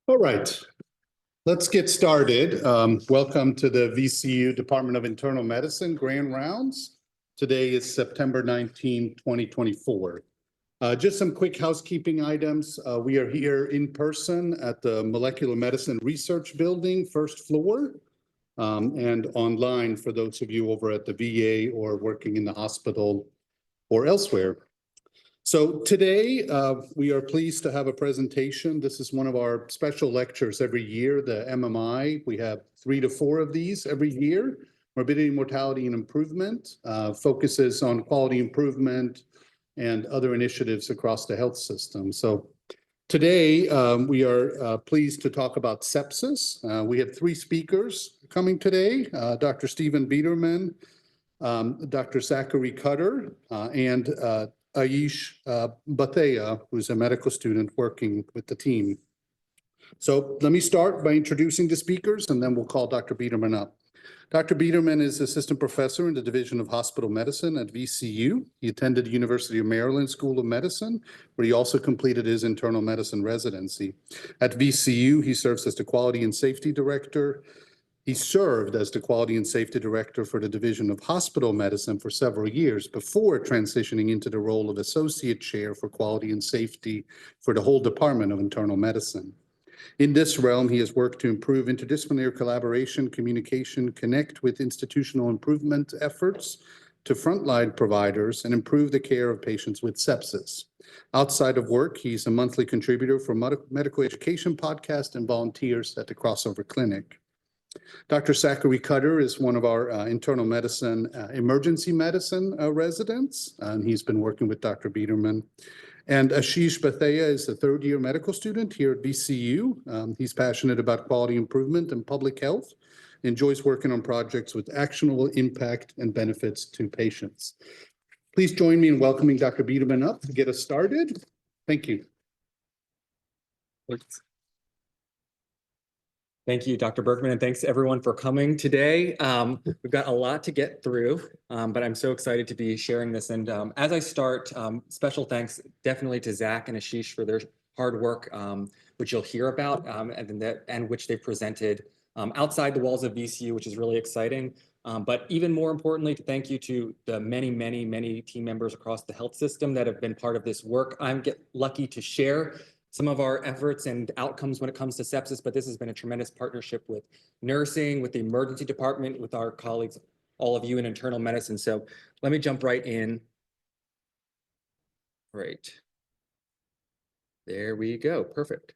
All right, let's get started. Welcome to the VCU Department of Internal Medicine Grand Rounds. Today is September 19, 2024. Just some quick housekeeping items. We are here in person at the Molecular Medicine Research Building, first floor, and online for those of you over at the VA or working in the hospital or elsewhere. So today, we are pleased to have a presentation. This is one of our special lectures every year, the MMI. We have 3 to 4 of these every year. Morbidity, Mortality, and Improvement focuses on quality improvement and other initiatives across the health system. So today, we are pleased to talk about sepsis. We have 3 speakers coming today, Dr. Stephen Biederman, Dr. Zachary Cutter, and Aashish Batheja, who's a medical student working with the team. So let me start by introducing the speakers, and then we'll call Dr. Biederman up. Dr. Biederman is assistant professor in the Division of Hospital Medicine at VCU. He attended the University of Maryland School of Medicine, where he also completed his internal medicine residency. At VCU, he serves as the Quality and Safety Director. He served as the Quality and Safety Director for the Division of Hospital Medicine for several years before transitioning into the role of Associate Chair for Quality and Safety for the whole Department of Internal Medicine. In this realm, he has worked to improve interdisciplinary collaboration, communication, connect with institutional improvement efforts to frontline providers, and improve the care of patients with sepsis. Outside of work, he's a monthly contributor for medical education podcast and volunteers at the Crossover Clinic. Dr. Zachary Cutter is one of our internal medicine, emergency medicine residents, and he's been working with Dr. Biederman. And Aashish Batheja is a third-year medical student here at VCU. He's passionate about quality improvement and public health, enjoys working on projects with actionable impact and benefits to patients. Please join me in welcoming Dr. Biederman up to get us started. Thank you. Thanks. Thank you, Dr. Bergman, and thanks everyone for coming today. We've got a lot to get through, but I'm so excited to be sharing this. And as I start, special thanks definitely to Zach and Aashish for their hard work, which you'll hear about, and which they presented outside the walls of VCU, which is really exciting. But even more importantly, thank you to the many team members across the health system that have been part of this work. I'm lucky to share some of our efforts and outcomes when it comes to sepsis, but this has been a tremendous partnership with nursing, with the emergency department, with our colleagues, all of you in internal medicine. So let me jump right in. Great. There we go. Perfect.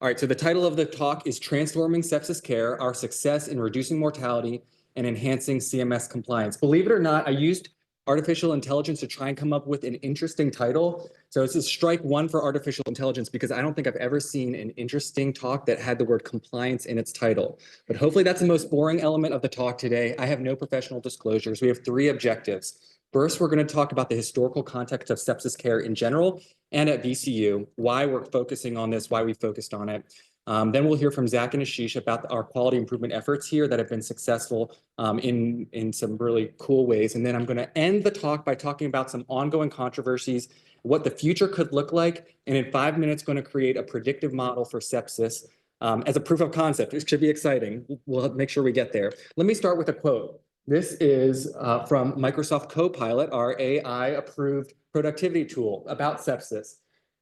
All right, so the title of the talk is Transforming Sepsis Care, Our Success in Reducing Mortality and Enhancing CMS Compliance. Believe it or not, I used artificial intelligence to try and come up with an interesting title. So it's a strike 1 for artificial intelligence because I don't think I've ever seen an interesting talk that had the word compliance in its title. But hopefully that's the most boring element of the talk today. I have no professional disclosures. We have 3 objectives. First, we're going to talk about the historical context of sepsis care in general and at VCU, why we're focusing on this, why we focused on it. Then we'll hear from Zach and Aashish about our quality improvement efforts here that have been successful in some really cool ways. And then I'm going to end the talk by talking about some ongoing controversies, what the future could look like, and in 5 minutes going to create a predictive model for sepsis as a proof of concept. It should be exciting. We'll make sure we get there. Let me start with a quote. This is from Microsoft Copilot, our AI-approved productivity tool about sepsis.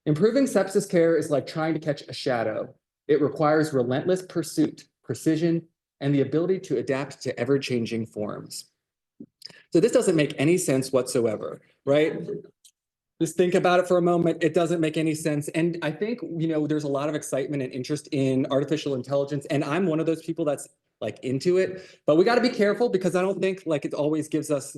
Improving sepsis care is like trying to catch a shadow. It requires relentless pursuit, precision, and the ability to adapt to ever-changing forms. So this doesn't make any sense whatsoever, right? Just think about it for a moment. It doesn't make any sense. And I think, there's a lot of excitement and interest in artificial intelligence. And I'm one of those people that's like into it, but we got to be careful because I don't think like it always gives us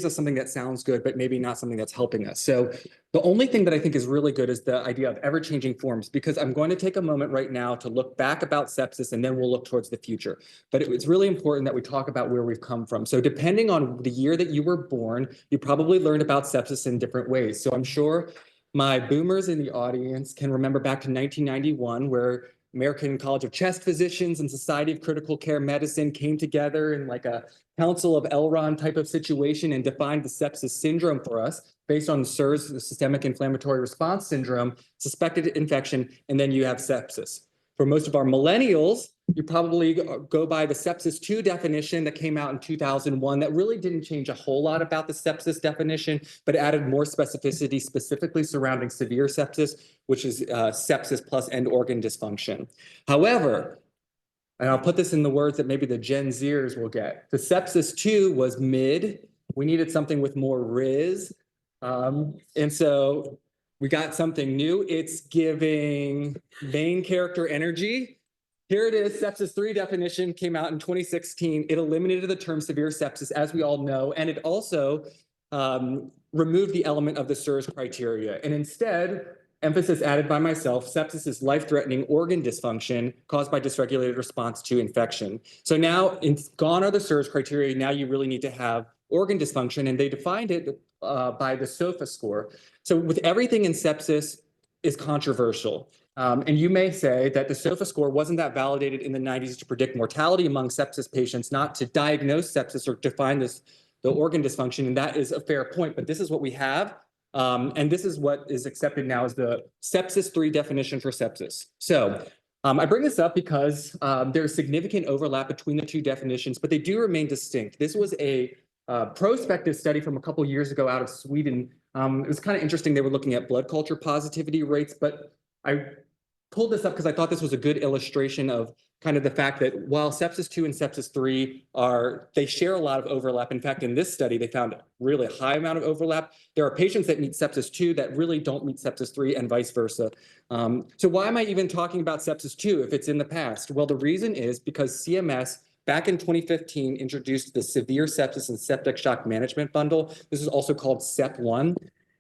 something that sounds good, but maybe not something that's helping us. So the only thing that I think is really good is the idea of ever-changing forms, because I'm going to take a moment right now to look back about sepsis and then we'll look towards the future. But it's really important that we talk about where we've come from. So depending on the year that you were born, you probably learned about sepsis in different ways. So I'm sure my boomers in the audience can remember back to 1991, where American College of Chest Physicians and Society of Critical Care Medicine came together in like a Council of Elrond type of situation and defined the sepsis syndrome for us based on SIRS, the systemic inflammatory response syndrome, suspected infection, and then you have sepsis. For most of our millennials, you probably go by the sepsis 2 definition that came out in 2001 that really didn't change a whole lot about the sepsis definition, but added more specificity specifically surrounding severe sepsis, which is sepsis plus end organ dysfunction. However, and I'll put this in the words that maybe the Gen Zers will get, the sepsis 2 was mid. We needed something with more riz. And so we got something new. It's giving main character energy. Here it is, sepsis 3 definition came out in 2016. It eliminated the term severe sepsis, as we all know, and it also removed the element of the SIRS criteria. And instead, emphasis added by myself, sepsis is life-threatening organ dysfunction caused by dysregulated response to infection. So now, gone are the SIRS criteria. Now you really need to have organ dysfunction, and they defined it by the SOFA score. So with everything in sepsis is controversial. And you may say that the SOFA score wasn't that validated in the 90s to predict mortality among sepsis patients, not to diagnose sepsis or define the organ dysfunction. And that is a fair point, but this is what we have. And this is what is accepted now as the sepsis 3 definition for sepsis. So I bring this up because there's significant overlap between the two definitions, but they do remain distinct. This was a prospective study from a couple years ago out of Sweden. It was kind of interesting. They were looking at blood culture positivity rates, but I pulled this up because I thought this was a good illustration of kind of the fact that while sepsis 2 and sepsis 3 they share a lot of overlap. In fact, in this study, they found really a high amount of overlap. There are patients that meet sepsis 2 that really don't meet sepsis 3 and vice versa. So why am I even talking about sepsis 2 if it's in the past? Well, the reason is because CMS back in 2015 introduced the severe sepsis and septic shock management bundle. This is also called SEP1.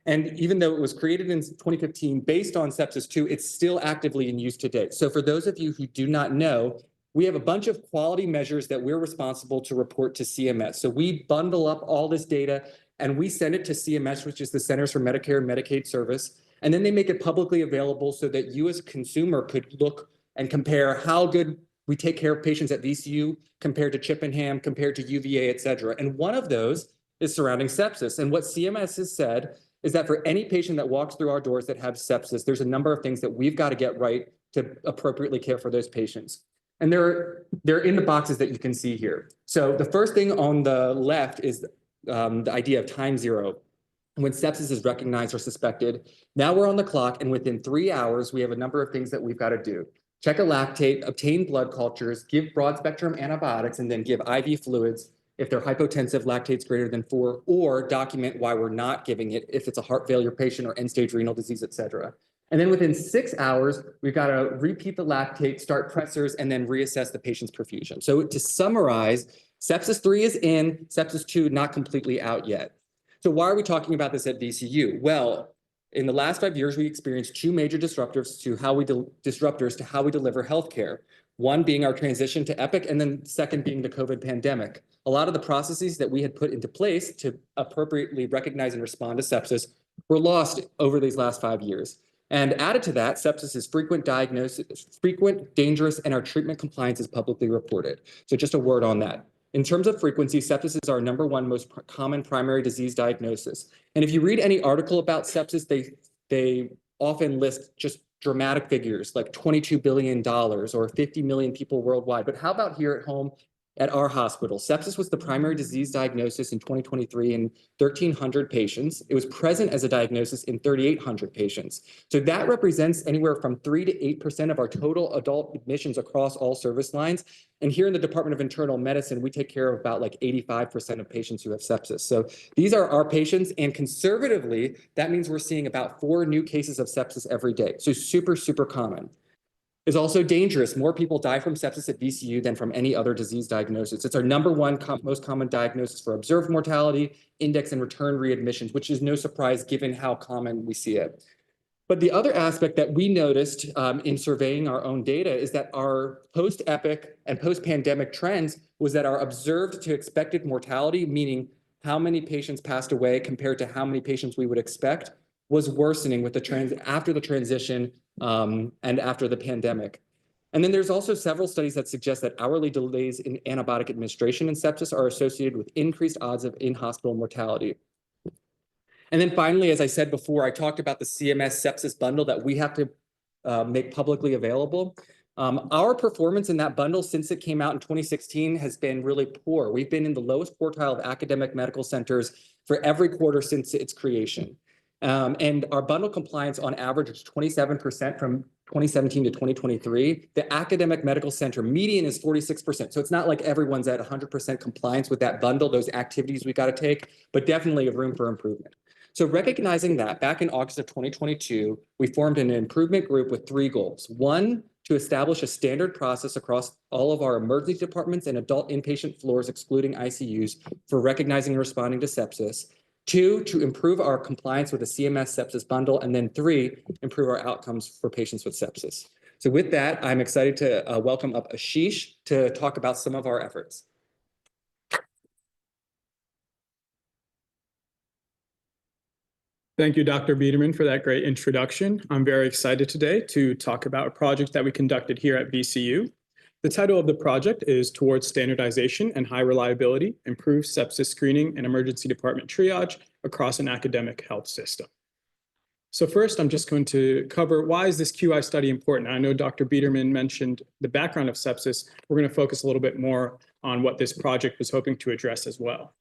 And even though it was created in 2015 based on sepsis 2, it's still actively in use today. So for those of you who do not know, we have a bunch of quality measures that we're responsible to report to CMS. So we bundle up all this data and we send it to CMS, which is the Centers for Medicare and Medicaid Service. And then they make it publicly available so that you as a consumer could look and compare how good we take care of patients at VCU compared to Chippenham, compared to UVA, et cetera. And one of those is surrounding sepsis. And what CMS has said is that for any patient that walks through our doors that have sepsis, there's a number of things that we've got to get right to appropriately care for those patients. And they're in the boxes that you can see here. So the first thing on the left is the idea of time zero. When sepsis is recognized or suspected, now we're on the clock, and within 3 hours, we have a number of things that we've got to do. Check a lactate, obtain blood cultures, give broad spectrum antibiotics, and then give IV fluids if they're hypotensive, lactates greater than 4, or document why we're not giving it if it's a heart failure patient or end-stage renal disease, et cetera. And then within 6 hours, we've got to repeat the lactate, start pressors, and then reassess the patient's perfusion. So to summarize, sepsis 3 is in, sepsis 2 not completely out yet. So why are we talking about this at VCU? Well, in the last 5 years, we experienced 2 major disruptors to how we deliver healthcare. One being our transition to Epic, and then second being the COVID pandemic. A lot of the processes that we had put into place to appropriately recognize and respond to sepsis were lost over these last 5 years. And added to that, sepsis is frequent, dangerous, and our treatment compliance is publicly reported. So just a word on that. In terms of frequency, sepsis is our #1 most common primary disease diagnosis. And if you read any article about sepsis, they often list just dramatic figures like $22 billion or 50 million people worldwide. But how about here at home at our hospital? Sepsis was the primary disease diagnosis in 2023 in 1,300 patients. It was present as a diagnosis in 3,800 patients. So that represents anywhere from 3 to 8% of our total adult admissions across all service lines. And here in the Department of Internal Medicine, we take care of about like 85% of patients who have sepsis. So these are our patients, and conservatively, that means we're seeing about 4 new cases of sepsis every day. So super, super common. Is also dangerous. More people die from sepsis at VCU than from any other disease diagnosis. It's our #1 most common diagnosis for observed mortality, index, and return readmissions, which is no surprise given how common we see it. But the other aspect that we noticed in surveying our own data is that our post-epic and post-pandemic trends was that our observed to expected mortality, meaning how many patients passed away compared to how many patients we would expect, was worsening with after the transition and after the pandemic. And then there's also several studies that suggest that hourly delays in antibiotic administration in sepsis are associated with increased odds of in-hospital mortality. And then finally, as I said before, I talked about the CMS sepsis bundle that we have to make publicly available. Our performance in that bundle since it came out in 2016 has been really poor. We've been in the lowest quartile of academic medical centers for every quarter since its creation. And our bundle compliance on average is 27% from 2017 to 2023. The academic medical center median is 46%. So it's not like everyone's at 100% compliance with that bundle, those activities we got to take, but definitely a room for improvement. So recognizing that, back in August of 2022, we formed an improvement group with 3 goals. 1, to establish a standard process across all of our emergency departments and adult inpatient floors, excluding ICUs, for recognizing and responding to sepsis. 2, to improve our compliance with the CMS sepsis bundle. And then 3, improve our outcomes for patients with sepsis. So with that, I'm excited to welcome up Aashish to talk about some of our efforts. Thank you, Dr. Biederman, for that great introduction. I'm very excited today to talk about a project that we conducted here at VCU. The title of the project is Towards Standardization and High Reliability, Improve Sepsis Screening and Emergency Department Triage Across an Academic Health System. So first, I'm just going to cover why is this QI study important. I know Dr. Biederman mentioned the background of sepsis. We're going to focus a little bit more on what this project was hoping to address as well.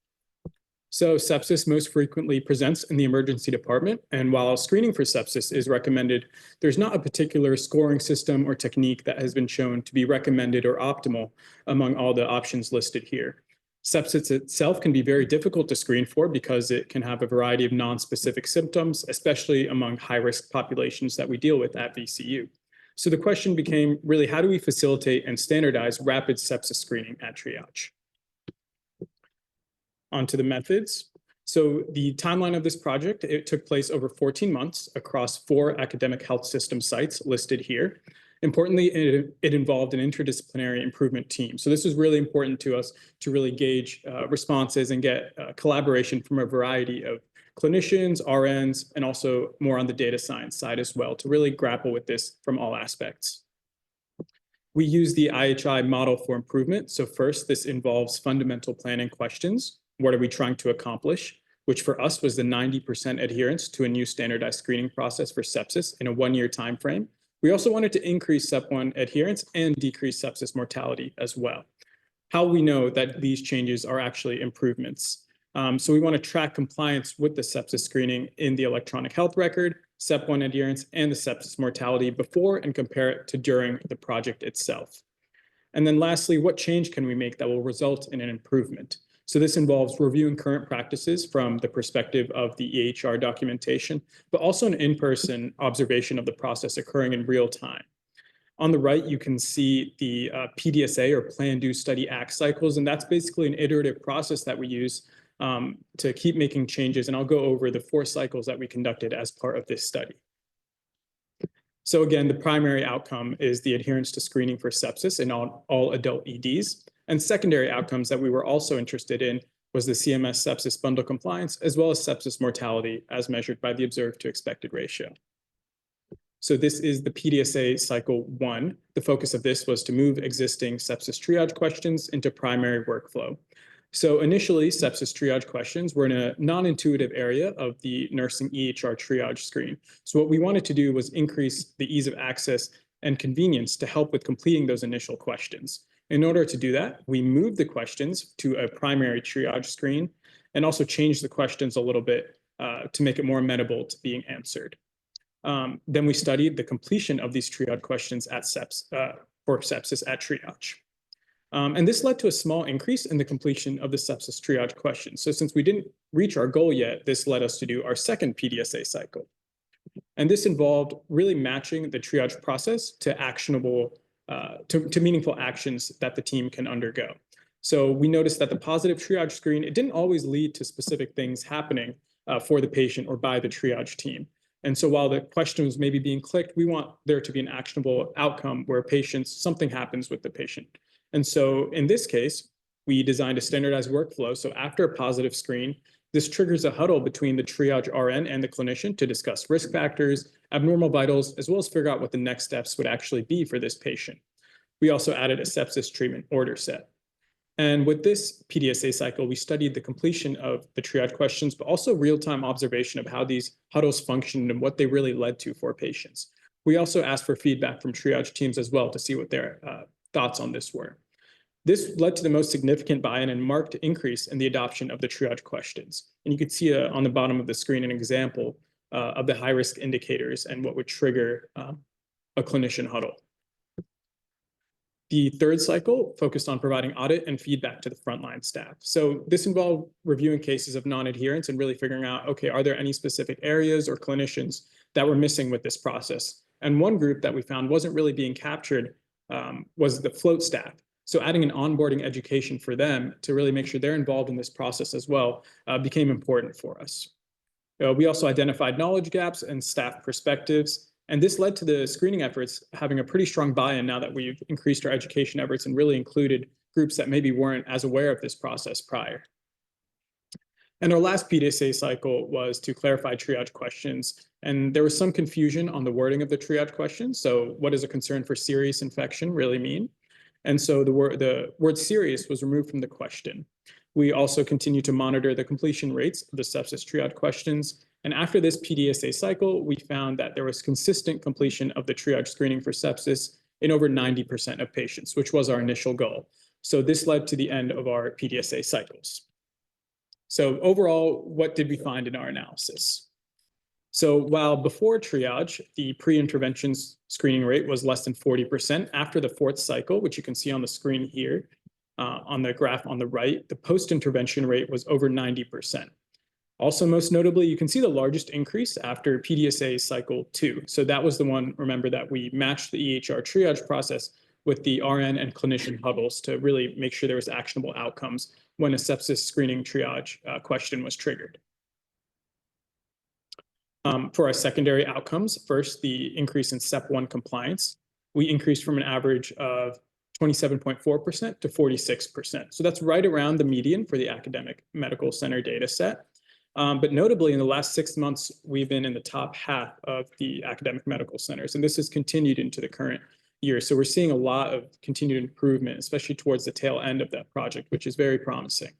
So sepsis most frequently presents in the emergency department, and while screening for sepsis is recommended, there's not a particular scoring system or technique that has been shown to be recommended or optimal among all the options listed here. Sepsis itself can be very difficult to screen for because it can have a variety of non-specific symptoms, especially among high-risk populations that we deal with at VCU. So the question became really, how do we facilitate and standardize rapid sepsis screening at triage? Onto the methods. So the timeline of this project, it took place over 14 months across 4 academic health system sites listed here. Importantly, it involved an interdisciplinary improvement team. So this was really important to us to really gauge responses and get collaboration from a variety of clinicians, RNs, and also more on the data science side as well to really grapple with this from all aspects. We use the IHI model for improvement. So first, this involves fundamental planning questions. What are we trying to accomplish? Which for us was the 90% adherence to a new standardized screening process for sepsis in a 1-year time frame. We also wanted to increase SEP1 adherence and decrease sepsis mortality as well. How we know that these changes are actually improvements. So we want to track compliance with the sepsis screening in the electronic health record, SEP1 adherence, and the sepsis mortality before and compare it to during the project itself. And then lastly, what change can we make that will result in an improvement? So this involves reviewing current practices from the perspective of the EHR documentation, but also an in-person observation of the process occurring in real time. On the right, you can see the PDSA or Plan, Do, Study, Act cycles, and that's basically an iterative process that we use to keep making changes. And I'll go over the 4 cycles that we conducted as part of this study. So again, the primary outcome is the adherence to screening for sepsis in all adult EDs. And secondary outcomes that we were also interested in was the CMS sepsis bundle compliance, as well as sepsis mortality as measured by the observed to expected ratio. So this is the PDSA cycle 1. The focus of this was to move existing sepsis triage questions into primary workflow. So initially, sepsis triage questions were in a non-intuitive area of the nursing EHR triage screen. So what we wanted to do was increase the ease of access and convenience to help with completing those initial questions. In order to do that, we moved the questions to a primary triage screen and also changed the questions a little bit to make it more amenable to being answered. Then we studied the completion of these triage questions at for sepsis at triage. And this led to a small increase in the completion of the sepsis triage questions. So since we didn't reach our goal yet, this led us to do our second PDSA cycle. And this involved really matching the triage process to actionable to meaningful actions that the team can undergo. So we noticed that the positive triage screen, it didn't always lead to specific things happening for the patient or by the triage team. And so while the question was maybe being clicked, we want there to be an actionable outcome where something happens with the patient. And so in this case, we designed a standardized workflow. So after a positive screen, this triggers a huddle between the triage RN and the clinician to discuss risk factors, abnormal vitals, as well as figure out what the next steps would actually be for this patient. We also added a sepsis treatment order set. And with this PDSA cycle, we studied the completion of the triage questions, but also real-time observation of how these huddles functioned and what they really led to for patients. We also asked for feedback from triage teams as well to see what their thoughts on this were. This led to the most significant buy-in and marked increase in the adoption of the triage questions. And you can see on the bottom of the screen an example of the high-risk indicators and what would trigger a clinician huddle. The third cycle focused on providing audit and feedback to the frontline staff. So this involved reviewing cases of non-adherence and really figuring out, okay, are there any specific areas or clinicians that were missing with this process? And one group that we found wasn't really being captured was the float staff. So adding an onboarding education for them to really make sure they're involved in this process as well became important for us. We also identified knowledge gaps and staff perspectives. And this led to the screening efforts having a pretty strong buy-in now that we've increased our education efforts and really included groups that maybe weren't as aware of this process prior. And our last PDSA cycle was to clarify triage questions. And there was some confusion on the wording of the triage questions. So what does a concern for serious infection really mean? And so the word serious was removed from the question. We also continue to monitor the completion rates of the sepsis triage questions. And after this PDSA cycle, we found that there was consistent completion of the triage screening for sepsis in over 90% of patients, which was our initial goal. So this led to the end of our PDSA cycles. So overall, what did we find in our analysis? So while before triage, the pre-intervention screening rate was less than 40%, after the fourth cycle, which you can see on the screen here, on the graph on the right, the post-intervention rate was over 90%. Also, most notably, you can see the largest increase after PDSA cycle 2. So that was the one, remember, that we matched the EHR triage process with the RN and clinician huddles to really make sure there was actionable outcomes when a sepsis screening triage question was triggered. For our secondary outcomes, first, the increase in SEP1 compliance. We increased from an average of 27.4% to 46%. So that's right around the median for the academic medical center data set. But notably, in the last 6 months, we've been in the top half of the academic medical centers, and this has continued into the current year. So we're seeing a lot of continued improvement, especially towards the tail end of that project, which is very promising.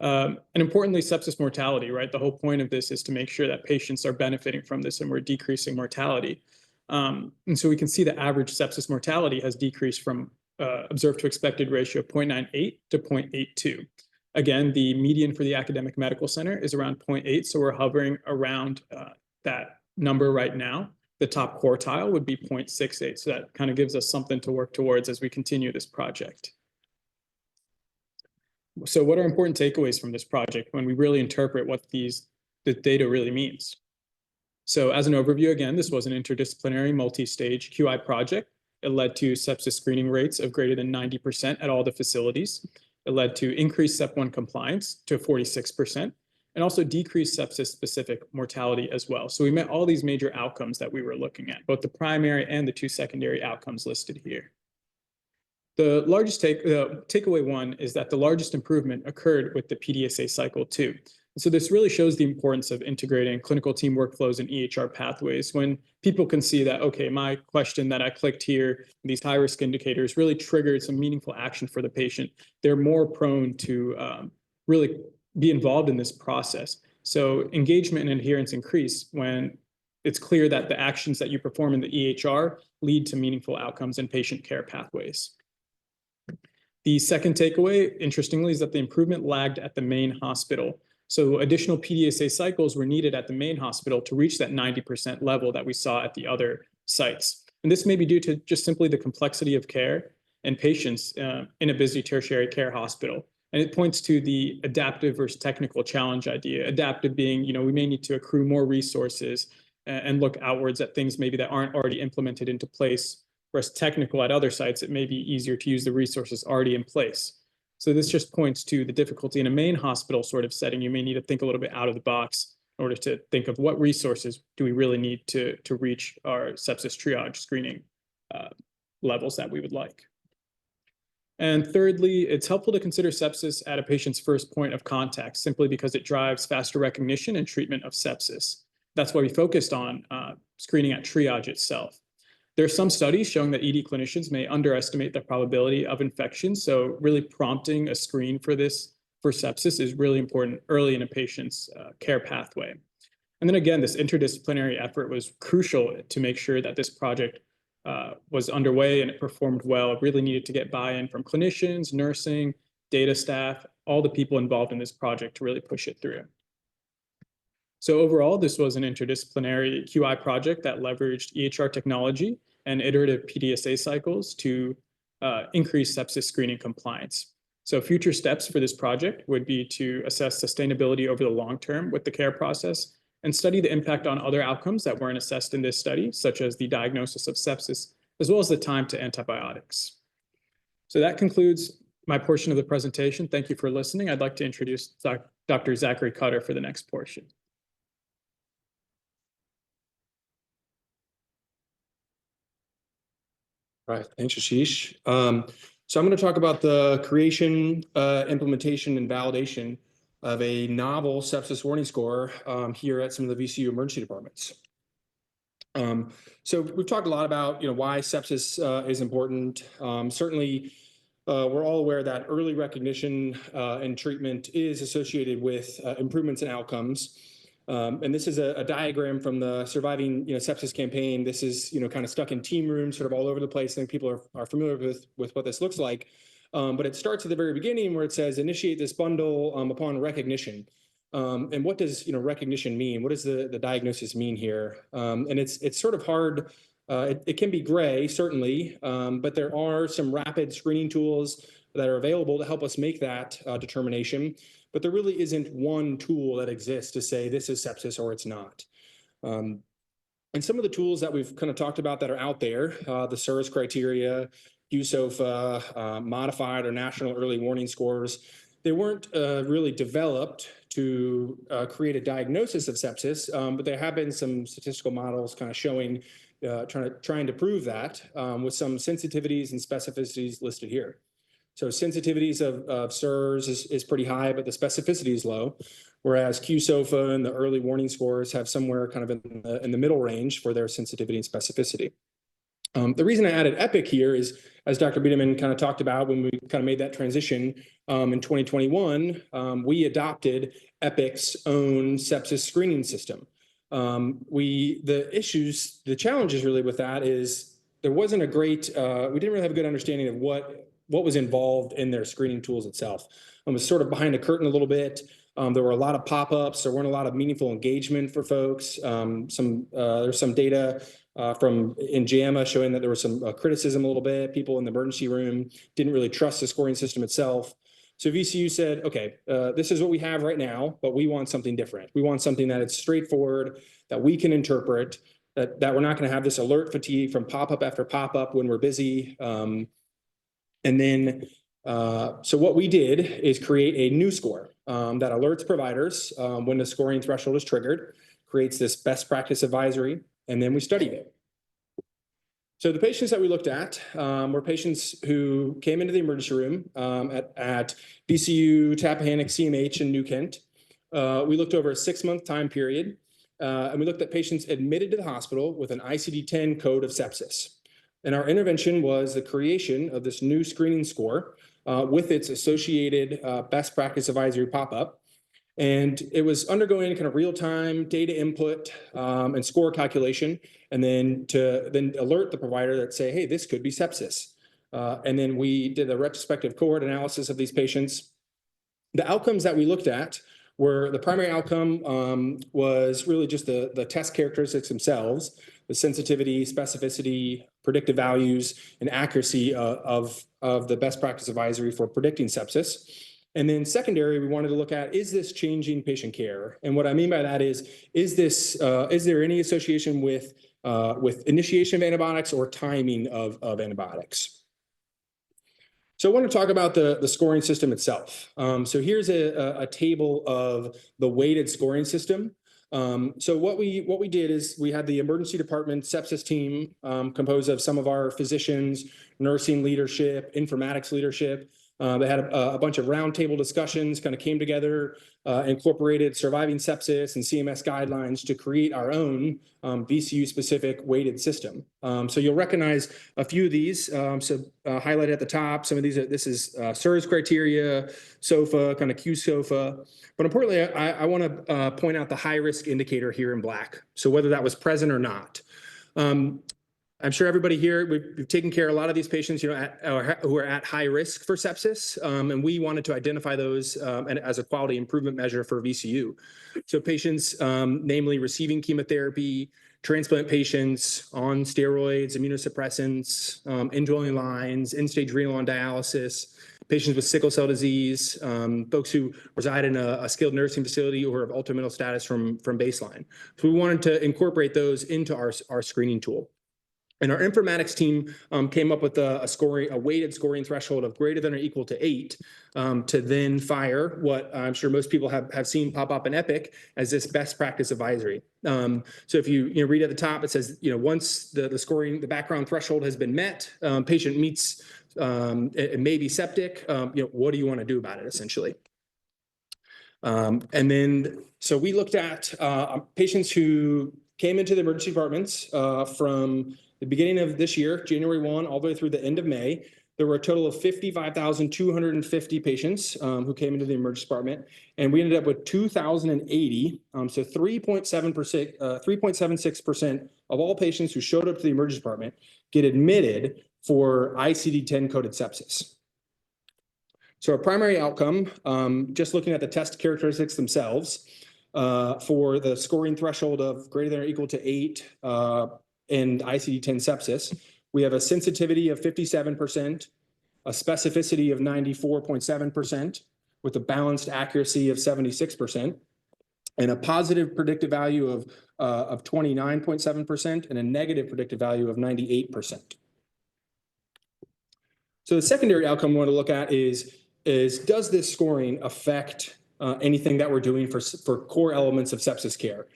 And importantly, sepsis mortality, right? The whole point of this is to make sure that patients are benefiting from this and we're decreasing mortality. And so we can see the average sepsis mortality has decreased from observed to expected ratio of 0.98 to 0.82. Again, the median for the academic medical center is around 0.8, so we're hovering around that number right now. The top quartile would be 0.68, so that kind of gives us something to work towards as we continue this project. So what are important takeaways from this project when we really interpret what the data really means? So as an overview, again, this was an interdisciplinary multi-stage QI project. It led to sepsis screening rates of greater than 90% at all the facilities. It led to increased SEP1 compliance to 46%, and also decreased sepsis-specific mortality as well. So we met all these major outcomes that we were looking at, both the primary and the 2 secondary outcomes listed here. The largest takeaway one is that the largest improvement occurred with the PDSA cycle 2. So this really shows the importance of integrating clinical team workflows and EHR pathways when people can see that, okay, my question that I clicked here, these high-risk indicators really triggered some meaningful action for the patient. They're more prone to really be involved in this process. So engagement and adherence increase when it's clear that the actions that you perform in the EHR lead to meaningful outcomes in patient care pathways. The second takeaway, interestingly, is that the improvement lagged at the main hospital. So additional PDSA cycles were needed at the main hospital to reach that 90% level that we saw at the other sites. And this may be due to just simply the complexity of care and patients in a busy tertiary care hospital. And it points to the adaptive versus technical challenge idea. Adaptive being, we may need to accrue more resources and look outwards at things maybe that aren't already implemented into place. Whereas technical at other sites, it may be easier to use the resources already in place. So this just points to the difficulty in a main hospital sort of setting. You may need to think a little bit out of the box in order to think of what resources do we really need to reach our sepsis triage screening levels that we would like. And thirdly, it's helpful to consider sepsis at a patient's first point of contact, simply because it drives faster recognition and treatment of sepsis. That's why we focused on screening at triage itself. There are some studies showing that ED clinicians may underestimate the probability of infection, so really prompting a screen for sepsis is really important early in a patient's care pathway. And then again, this interdisciplinary effort was crucial to make sure that this project was underway and it performed well. It really needed to get buy-in from clinicians, nursing, data staff, all the people involved in this project to really push it through. So overall, this was an interdisciplinary QI project that leveraged EHR technology and iterative PDSA cycles to increase sepsis screening compliance. So future steps for this project would be to assess sustainability over the long term with the care process and study the impact on other outcomes that weren't assessed in this study, such as the diagnosis of sepsis, as well as the time to antibiotics. So that concludes my portion of the presentation. Thank you for listening. I'd like to introduce Dr. Zachary Cutter for the next portion. All right, thanks, Aashish. So I'm going to talk about the creation, implementation, and validation of a novel sepsis warning score here at some of the VCU emergency departments. So we've talked a lot about why sepsis is important. Certainly, we're all aware that early recognition and treatment is associated with improvements in outcomes. And this is a diagram from the Surviving Sepsis campaign. This is kind of stuck in team rooms, sort of all over the place. I think people are familiar with what this looks like. But it starts at the very beginning where it says initiate this bundle upon recognition. And what does recognition mean? What does the diagnosis mean here? And it's sort of hard. It can be gray, certainly, but there are some rapid screening tools that are available to help us make that determination. But there really isn't one tool that exists to say this is sepsis or it's not. And some of the tools that we've kind of talked about that are out there, the SIRS criteria, QSOFA, modified or national early warning scores, they weren't really developed to create a diagnosis of sepsis, but there have been some statistical models kind of showing, trying to prove that with some sensitivities and specificities listed here. So sensitivities of SIRS is pretty high, but the specificity is low, whereas QSOFA and the early warning scores have somewhere kind of in the middle range for their sensitivity and specificity. The reason I added EPIC here is, as Dr. Biederman kind of talked about when we kind of made that transition in 2021, we adopted EPIC's own sepsis screening system. The challenges really with that is there wasn't a great, we didn't really have a good understanding of what was involved in their screening tools itself. It was sort of behind the curtain a little bit. There were a lot of pop-ups. There weren't a lot of meaningful engagement for folks. There's some data in JAMA showing that there was some criticism a little bit. People in the emergency room didn't really trust the scoring system itself. So VCU said, okay, this is what we have right now, but we want something different. We want something that is straightforward, that we can interpret, that we're not going to have this alert fatigue from pop-up after pop-up when we're busy. And then, so what we did is create a new score that alerts providers when the scoring threshold is triggered, creates this best practice advisory, and then we studied it. So the patients that we looked at were patients who came into the emergency room at VCU, Tappahannock, CMH, and New Kent. We looked over a 6-month time period, and we looked at patients admitted to the hospital with an ICD-10 code of sepsis. And our intervention was the creation of this new screening score with its associated best practice advisory pop-up. And it was undergoing kind of real-time data input and score calculation, and then to alert the provider that say, hey, this could be sepsis. And then we did a retrospective cohort analysis of these patients. The outcomes that we looked at were the primary outcome was really just the test characteristics themselves, the sensitivity, specificity, predictive values, and accuracy of the best practice advisory for predicting sepsis. And then secondary, we wanted to look at, is this changing patient care? And what I mean by that is there any association with initiation of antibiotics or timing of antibiotics? So I want to talk about the scoring system itself. So here's a table of the weighted scoring system. So what we did is we had the emergency department sepsis team composed of some of our physicians, nursing leadership, informatics leadership, They had a bunch of roundtable discussions, kind of came together, incorporated surviving sepsis and CMS guidelines to create our own VCU-specific weighted system. So you'll recognize a few of these. Highlighted at the top, some of these, this is SIRS criteria, SOFA, kind of Q SOFA. But importantly, I want to point out the high-risk indicator here in black. So whether that was present or not. I'm sure everybody here, we've taken care of a lot of these patients, who are at high risk for sepsis, and we wanted to identify those as a quality improvement measure for VCU. So patients, namely receiving chemotherapy, transplant patients on steroids, immunosuppressants, indwelling lines, end-stage renal on dialysis, patients with sickle cell disease, folks who reside in a skilled nursing facility or have ultra-middle status from baseline. So we wanted to incorporate those into our screening tool. And our informatics team came up with a weighted scoring threshold of greater than or equal to 8 to then fire what I'm sure most people have seen pop up in Epic as this best practice advisory. So if you read at the top, it says, once the background threshold has been met, patient meets, it may be septic, what do you want to do about it, essentially? And then, so we looked at patients who came into the emergency departments from the beginning of this year, January 1, all the way through the end of May. There were a total of 55,250 patients who came into the emergency department, and we ended up with 2,080. So 3.76% of all patients who showed up to the emergency department get admitted for ICD-10 coded sepsis. So our primary outcome, just looking at the test characteristics themselves, for the scoring threshold of greater than or equal to 8 in ICD-10 sepsis, we have a sensitivity of 57%, a specificity of 94.7%, with a balanced accuracy of 76%, and a positive predictive value of 29.7%, and a negative predictive value of 98%. So the secondary outcome we want to look at is does this scoring affect anything that we're doing for core elements of sepsis care?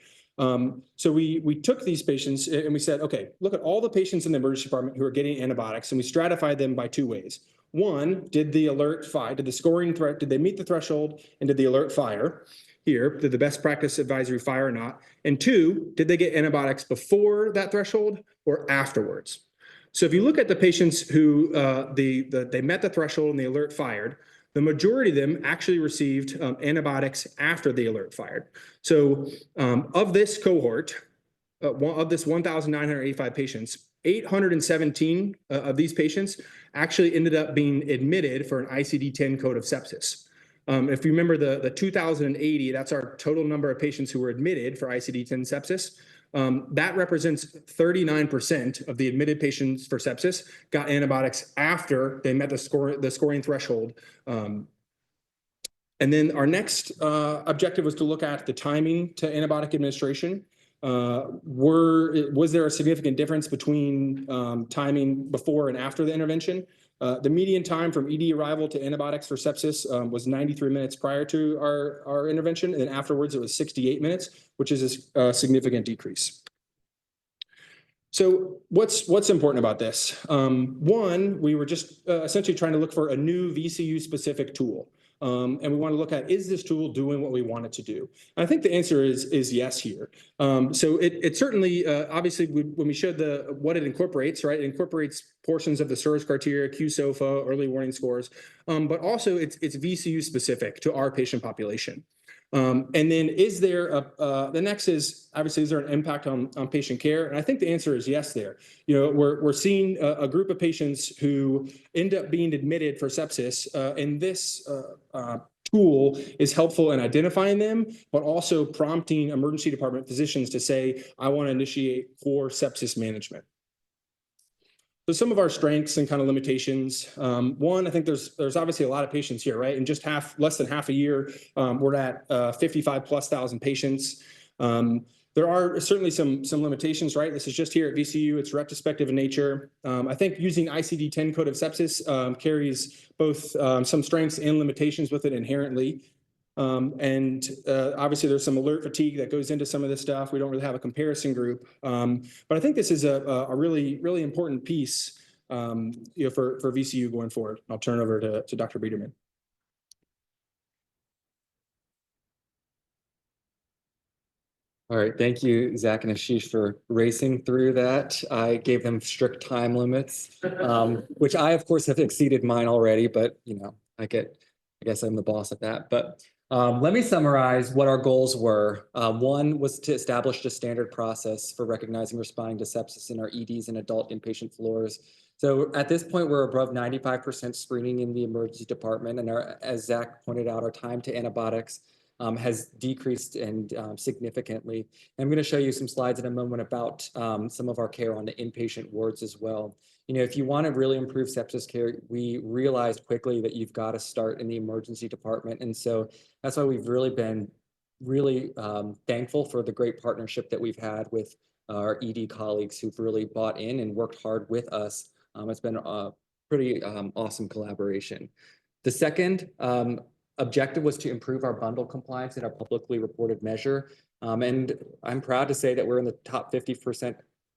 So we took these patients and we said, okay, look at all the patients in the emergency department who are getting antibiotics, and we stratified them by 2 ways. One, did the alert fire, did they meet the threshold, and did the alert fire? Here, did the best practice advisory fire or not? And 2, did they get antibiotics before that threshold or afterwards? So if you look at the patients who they met the threshold and the alert fired, the majority of them actually received antibiotics after the alert fired. So of this cohort, of this 1,985 patients, 817 of these patients actually ended up being admitted for an ICD-10 code of sepsis. If you remember the 2,080, that's our total number of patients who were admitted for ICD-10 sepsis. That represents 39% of the admitted patients for sepsis got antibiotics after they met the scoring threshold. And then our next objective was to look at the timing to antibiotic administration. Was there a significant difference between timing before and after the intervention? The median time from ED arrival to antibiotics for sepsis was 93 minutes prior to our intervention, and then afterwards it was 68 minutes, which is a significant decrease. So what's important about this? One, we were just essentially trying to look for a new VCU-specific tool. And we want to look at, is this tool doing what we want it to do? And I think the answer is yes here. So it certainly, obviously, when we showed what it incorporates, right? It incorporates portions of the SIRS criteria, Q SOFA, early warning scores, but also it's VCU specific to our patient population. And then is there the next is obviously, is there an impact on patient care? And I think the answer is yes there. We're seeing a group of patients who end up being admitted for sepsis, and this tool is helpful in identifying them, but also prompting emergency department physicians to say, I want to initiate core sepsis management. So some of our strengths and kind of limitations. One, I think there's obviously a lot of patients here, right? In just less than half a year, we're at 55,000+ patients. There are certainly some limitations, right? This is just here at VCU. It's retrospective in nature. I think using ICD-10 code of sepsis carries both some strengths and limitations with it inherently. And obviously there's some alert fatigue that goes into some of this stuff. We don't really have a comparison group. But I think this is a really, really important piece for VCU going forward. I'll turn it over to Dr. Biederman. All right, thank you, Zach and Aashish, for racing through that. I gave them strict time limits, which I, of course, have exceeded mine already, but I guess I'm the boss at that. But let me summarize what our goals were. One was to establish a standard process for recognizing and responding to sepsis in our EDs and adult inpatient floors. So at this point, we're above 95% screening in the emergency department. And as Zach pointed out, our time to antibiotics has decreased and significantly. And I'm going to show you some slides in a moment about some of our care on the inpatient wards as well. If you want to really improve sepsis care, we realized quickly that you've got to start in the emergency department. And so that's why we've really been thankful for the great partnership that we've had with our ED colleagues who've really bought in and worked hard with us. It's been a pretty awesome collaboration. The second objective was to improve our bundle compliance in our publicly reported measure. And I'm proud to say that we're in the top 50%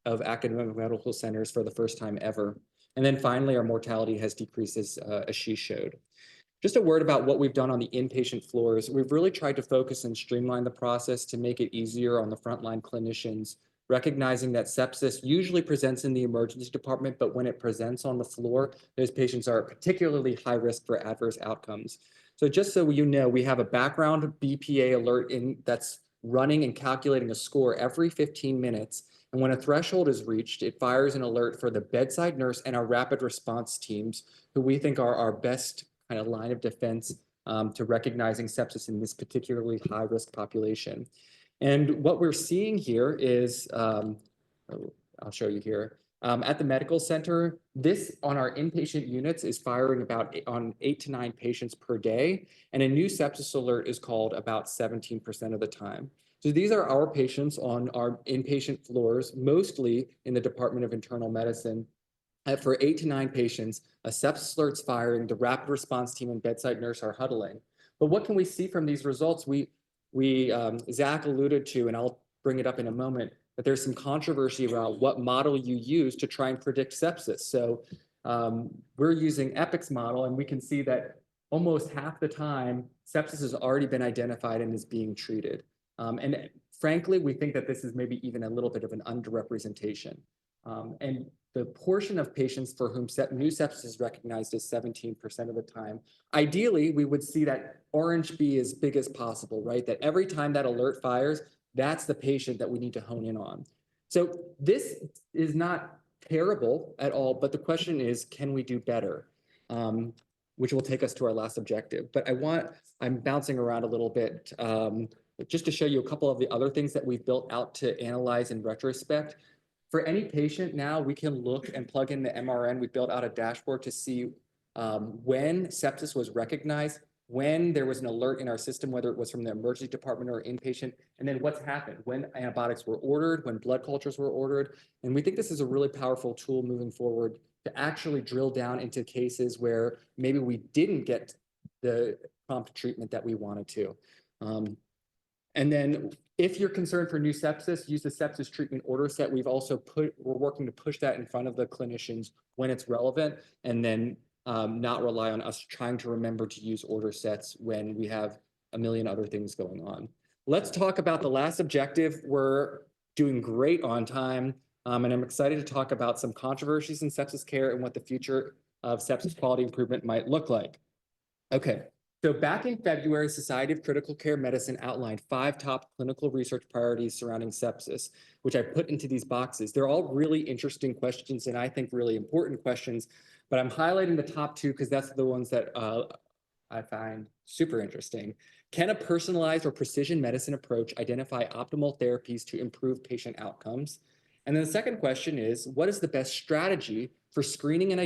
of academic medical centers for the first time ever. And then finally, our mortality has decreased, as Aashish showed. Just a word about what we've done on the inpatient floors. We've really tried to focus and streamline the process to make it easier on the frontline clinicians, recognizing that sepsis usually presents in the emergency department, but when it presents on the floor, those patients are particularly high risk for adverse outcomes. So just so you know, we have a background BPA alert that's running and calculating a score every 15 minutes. And when a threshold is reached, it fires an alert for the bedside nurse and our rapid response teams, who we think are our best kind of line of defense to recognizing sepsis in this particularly high risk population. And what we're seeing here is, I'll show you here. At the medical center, this on our inpatient units is firing on 8 to 9 patients per day, and a new sepsis alert is called about 17% of the time. So these are our patients on our inpatient floors, mostly in the Department of Internal Medicine. For 8 to 9 patients, a sepsis alert's firing, the rapid response team and bedside nurse are huddling. But what can we see from these results? Zach alluded to, and I'll bring it up in a moment, but there's some controversy around what model you use to try and predict sepsis. So we're using Epic's model, and we can see that almost half the time, sepsis has already been identified and is being treated. And frankly, we think that this is maybe even a little bit of an underrepresentation. And the portion of patients for whom new sepsis is recognized is 17% of the time. Ideally, we would see that orange be as big as possible, right? That every time that alert fires, that's the patient that we need to hone in on. So this is not terrible at all, but the question is, can we do better? Which will take us to our last objective. But I'm bouncing around a little bit just to show you a couple of the other things that we've built out to analyze in retrospect. For any patient now, we can look and plug in the MRN. We built out a dashboard to see when sepsis was recognized, when there was an alert in our system, whether it was from the emergency department or inpatient, and then what's happened, when antibiotics were ordered, when blood cultures were ordered. And we think this is a really powerful tool moving forward to actually drill down into cases where maybe we didn't get the prompt treatment that we wanted to. And then if you're concerned for new sepsis, use the sepsis treatment order set. We're working to push that in front of the clinicians when it's relevant, and then not rely on us trying to remember to use order sets when we have a million other things going on. Let's talk about the last objective. We're doing great on time, and I'm excited to talk about some controversies in sepsis care and what the future of sepsis quality improvement might look like. Okay. So back in February, Society of Critical Care Medicine outlined 5 top clinical research priorities surrounding sepsis, which I put into these boxes. They're all really interesting questions and I think really important questions, but I'm highlighting the top 2 because that's the ones that I find super interesting. Can a personalized or precision medicine approach identify optimal therapies to improve patient outcomes? And then the second question is, what is the best strategy for screening and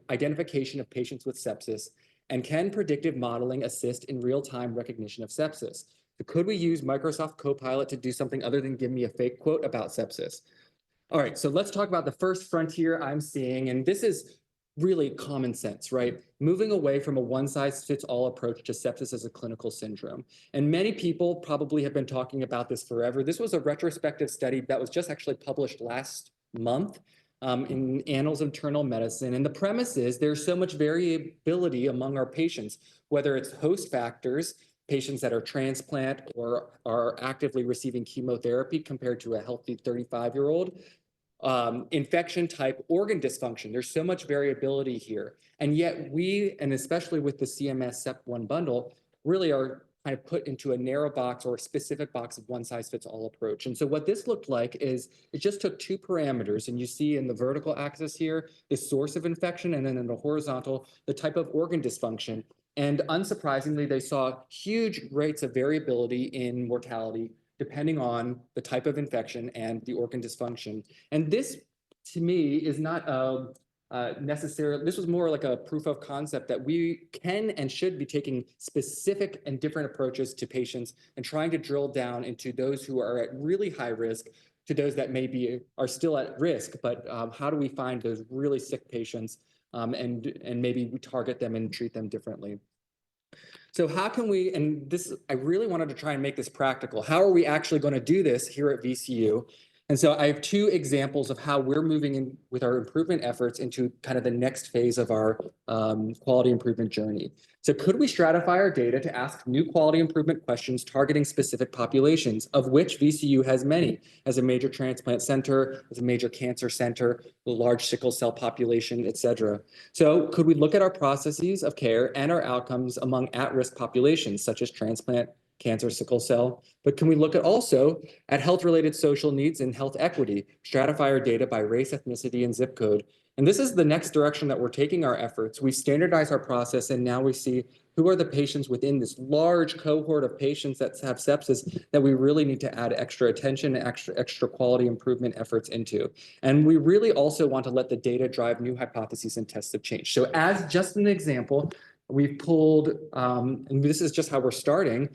identification of patients with sepsis? And can predictive modeling assist in real-time recognition of sepsis? So could we use Microsoft Copilot to do something other than give me a fake quote about sepsis? All right, so let's talk about the first frontier I'm seeing, and this is really common sense, right? Moving away from a one-size-fits-all approach to sepsis as a clinical syndrome. And many people probably have been talking about this forever. This was a retrospective study that was just actually published last month in Annals of Internal Medicine. And the premise is there's so much variability among our patients, whether it's host factors, patients that are transplant or are actively receiving chemotherapy compared to a healthy 35-year-old, infection type, organ dysfunction. There's so much variability here. And yet we, and especially with the CMS SEP1 bundle, really are kind of put into a narrow box or a specific box of one size fits all approach. And so what this looked like is it just took two parameters, and you see in the vertical axis here, the source of infection, and then in the horizontal, the type of organ dysfunction. And unsurprisingly, they saw huge rates of variability in mortality depending on the type of infection and the organ dysfunction. And this, to me, is not necessarily, this was more like a proof of concept that we can and should be taking specific and different approaches to patients and trying to drill down into those who are at really high risk to those that maybe are still at risk, but how do we find those really sick patients and maybe we target them and treat them differently. So how can we, and this, I really wanted to try and make this practical. How are we actually going to do this here at VCU? And so I have two examples of how we're moving in with our improvement efforts into kind of the next phase of our quality improvement journey. So could we stratify our data to ask new quality improvement questions targeting specific populations, of which VCU has many, as a major transplant center, as a major cancer center, a large sickle cell population, et cetera. So could we look at our processes of care and our outcomes among at-risk populations, such as transplant, cancer, sickle cell, but can we look at also at health-related social needs and health equity, stratify our data by race, ethnicity, and zip code? And this is the next direction that we're taking our efforts. We standardize our process, and now we see who are the patients within this large cohort of patients that have sepsis that we really need to add extra attention and extra quality improvement efforts into. And we really also want to let the data drive new hypotheses and tests of change. So as just an example, we've pulled, and this is just how we're starting,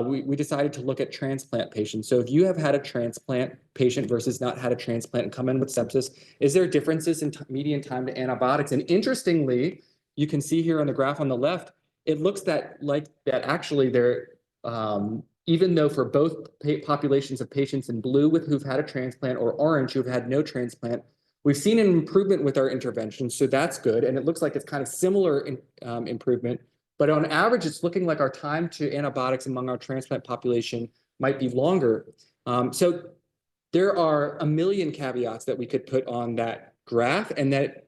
we decided to look at transplant patients. So if you have had a transplant patient versus not had a transplant and come in with sepsis, is there differences in median time to antibiotics? And interestingly, you can see here on the graph on the left, it looks that actually there, even though for both populations of patients in blue who've had a transplant or orange who've had no transplant, we've seen an improvement with our intervention. So that's good. And it looks like it's kind of similar improvement. But on average, it's looking like our time to antibiotics among our transplant population might be longer. So there are a million caveats that we could put on that graph and that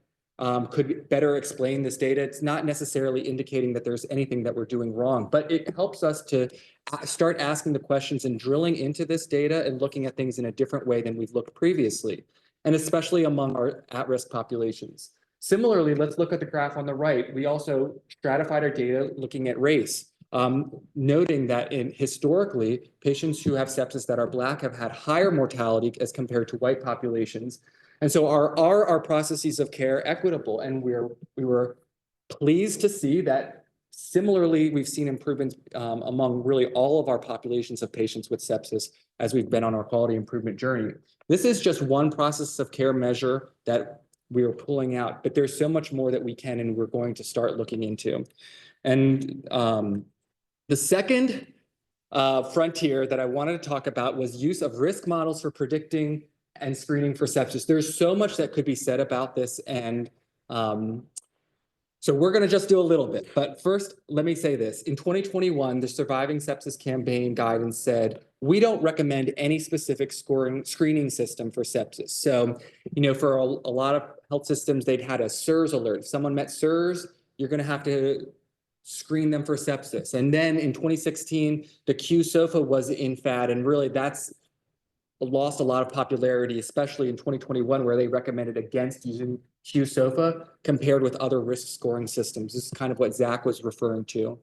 could better explain this data. It's not necessarily indicating that there's anything that we're doing wrong, but it helps us to start asking the questions and drilling into this data and looking at things in a different way than we've looked previously, and especially among our at-risk populations. Similarly, let's look at the graph on the right. We also stratified our data looking at race, noting that historically, patients who have sepsis that are Black have had higher mortality as compared to white populations. And so are our processes of care equitable? And we were pleased to see that similarly, we've seen improvements among really all of our populations of patients with sepsis as we've been on our quality improvement journey. This is just one process of care measure that we are pulling out, but there's so much more that we can and we're going to start looking into. And the second frontier that I wanted to talk about was use of risk models for predicting and screening for sepsis. There's so much that could be said about this, and so we're going to just do a little bit. But first, let me say this. In 2021, the Surviving Sepsis Campaign guidance said, we don't recommend any specific screening system for sepsis. So, for a lot of health systems, they'd had a SIRS alert. If someone met SIRS, you're going to have to screen them for sepsis. And then in 2016, the Q-SOFA was in fad, and really that's lost a lot of popularity, especially in 2021, where they recommended against using Q-SOFA compared with other risk scoring systems. This is kind of what Zach was referring to.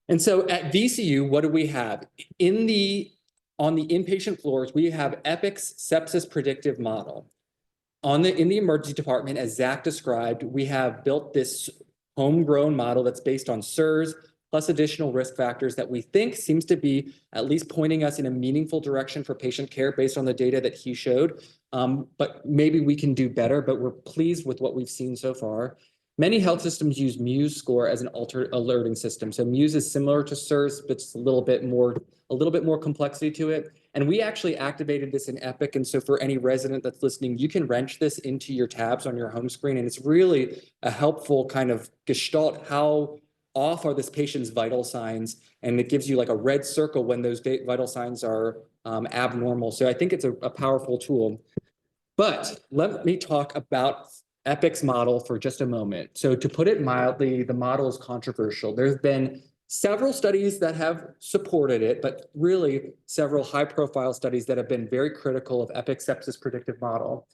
And so at VCU, what do we have? On the inpatient floors, we have EPIC's sepsis predictive model. In the emergency department, as Zach described, we have built this homegrown model that's based on SIRS, plus additional risk factors that we think seems to be at least pointing us in a meaningful direction for patient care based on the data that he showed. But maybe we can do better, but we're pleased with what we've seen so far. Many health systems use Muse score as an alerting system. So Muse is similar to SIRS, but it's a little bit more complexity to it. And we actually activated this in Epic. And so for any resident that's listening, you can wrench this into your tabs on your home screen. And it's really a helpful kind of gestalt. How off are this patient's vital signs? And it gives you like a red circle when those vital signs are abnormal. So I think it's a powerful tool. But let me talk about Epic's model for just a moment. So to put it mildly, the model is controversial. There's been several studies that have supported it, but really several high-profile studies that have been very critical of Epic's sepsis predictive model.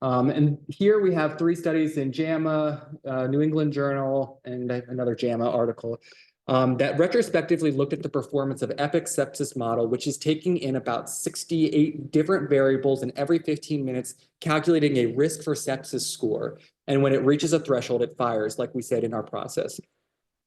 And here we have 3 studies in JAMA, New England Journal, and another JAMA article that retrospectively looked at the performance of Epic's sepsis model, which is taking in about 68 different variables and every 15 minutes calculating a risk for sepsis score. And when it reaches a threshold, it fires, like we said in our process.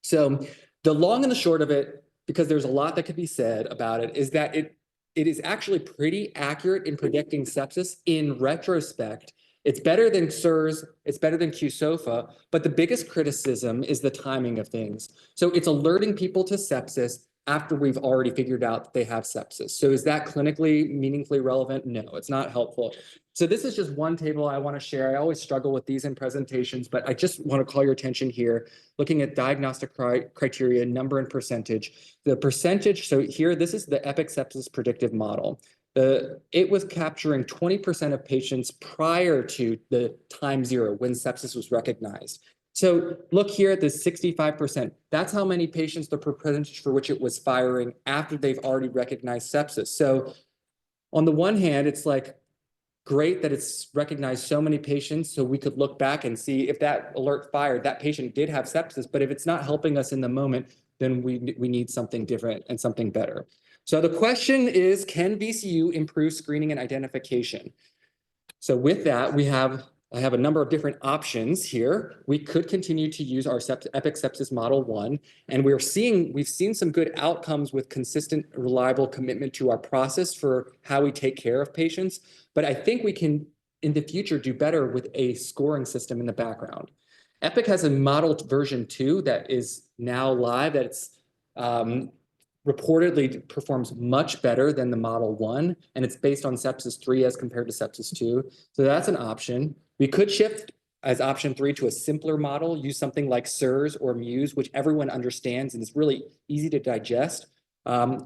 So the long and the short of it, because there's a lot that could be said about it, is that it is actually pretty accurate in predicting sepsis in retrospect. It's better than SIRS, it's better than QSOFA, but the biggest criticism is the timing of things. So it's alerting people to sepsis after we've already figured out that they have sepsis. So is that clinically meaningfully relevant? No, it's not helpful. So this is just one table I want to share. I always struggle with these in presentations, but I just want to call your attention here, looking at diagnostic criteria, number and percentage. The percentage, so here, this is the Epic sepsis predictive model. It was capturing 20% of patients prior to the time zero when sepsis was recognized. So look here at the 65%. That's how many patients, the percentage for which it was firing after they've already recognized sepsis. So on the one hand, it's like great that it's recognized so many patients, so we could look back and see if that alert fired, that patient did have sepsis, but if it's not helping us in the moment, then we need something different and something better. So the question is, can VCU improve screening and identification? So with that, I have a number of different options here. We could continue to use our Epic Sepsis Model 1, and we've seen some good outcomes with consistent, reliable commitment to our process for how we take care of patients. But I think we can, in the future, do better with a scoring system in the background. Epic has a modeled version 2 that is now live, that's reportedly performs much better than the Model 1, and it's based on Sepsis 3 as compared to Sepsis 2. So that's an option. We could shift as option 3 to a simpler model, use something like SIRS or Muse, which everyone understands and is really easy to digest.